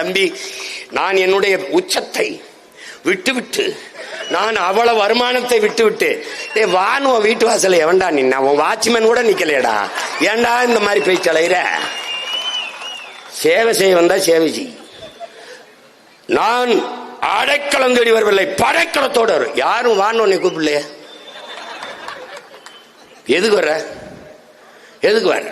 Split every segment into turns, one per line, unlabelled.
தம்பி நான் என்னுடைய உச்சத்தை விட்டுவிட்டு, நான் அவ்வளவு வருமானத்தை விட்டுவிட்டு, வானுவ வீட்டு வாசல எவன்டா நின்னா? உன் வாட்ச்மேன் கூட நிக்கலையடா, ஏண்டா இந்த மாதிரி பேச்சலைற? சேவை செய்ய வந்தா சேவை செய். நான் அடைக்கலம் தேடி வரவில்லை, படைக்கலத்தோடு வரும். யாரும் வான்னு உன்னை கூப்பிடலையே. எதுக்கு வர்ற? எதுக்கு வர்ற?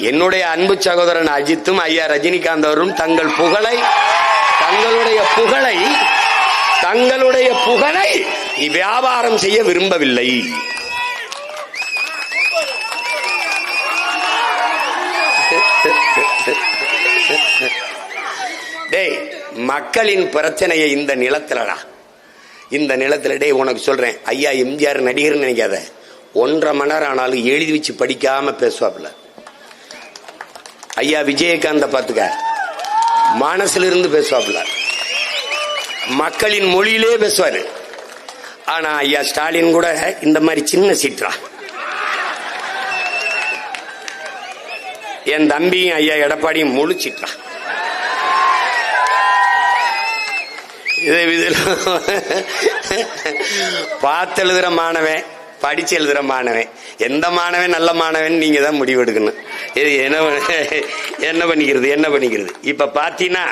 என்னுடைய அன்பு சகோதரன் அஜித்தும் ஐயா ரஜினிகாந்த் அவரும் தங்களுடைய புகழை வியாபாரம் செய்ய விரும்பவில்லை. டேய், மக்களின் பிரச்சனையை இந்த நிலத்துல டேய் உனக்கு சொல்றேன். ஐயா எம்ஜிஆர் நடிகர் நினைக்காத, 1.5 மணி நேரம் ஆனாலும் எழுதி வச்சு படிக்காம பேசுவாப்ல. ஐயா விஜயகாந்த பாத்துக்க, மனசுல இருந்து பேசுவாப்ல, மக்களின் மொழியிலே பேசுவாரு. ஆனா ஐயா ஸ்டாலின் கூட இந்த மாதிரி சின்ன சீற்றா. என் தம்பியும் ஐயா எடப்பாடியும் முழு சீற்றா. பார்த்து எழுதுற மாணவன், படிச்சு எழுதுற மாணவன், எந்த மாணவன் நல்ல மாணவன் நீங்க தான் முடிவு எடுக்கணும். இது என்ன பண்ணிக்கிறது. இப்ப பாத்தீங்கன்னா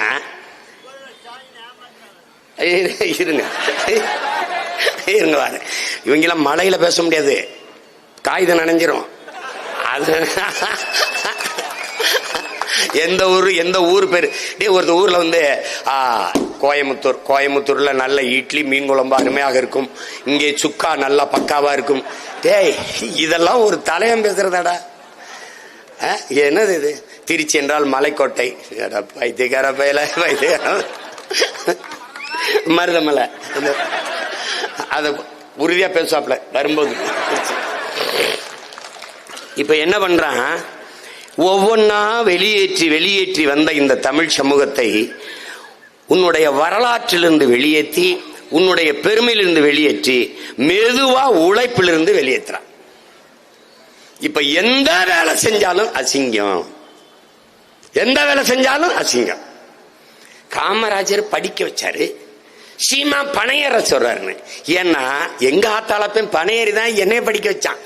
இருங்க வாரு, இவங்கெல்லாம் மழையில பேச முடியாது, காகிதம் நனைஞ்சிரும். அது எந்த ஊர் பேரு? ஒரு ஊர்ல வந்து கோயமுத்தூர்ல நல்ல இட்லி மீன் குழம்பு அருமையாக இருக்கும், இங்கே சுக்கா நல்லா பக்காவா இருக்கும். டேய், இதெல்லாம் ஒரு தலையம் பேசுறதாடா. என்னது இது? திருச்சி என்றால் மலைக்கோட்டை. பைத்தியக்கார பையில மருதமலை, அத உறுதியா பேசுவாப்ல வரும்போது. இப்ப என்ன பண்றான்? ஒவ்வொன்னா வெளியேற்றி வந்த இந்த தமிழ் சமூகத்தை உன்னுடைய வரலாற்றிலிருந்து வெளியேற்றி, உன்னுடைய பெருமையிலிருந்து வெளியேற்றி, மெதுவா உழைப்பிலிருந்து வெளியேற்றான். இப்ப எந்த வேலை செஞ்சாலும் அசிங்கம். காமராஜர் படிக்க வச்சாரு, சீமா பனையேற சொல்றாருன்னு. ஏன்னா எங்க ஆத்தாளப்பன் பனையேறி தான் என்னைய படிக்க வச்சான்.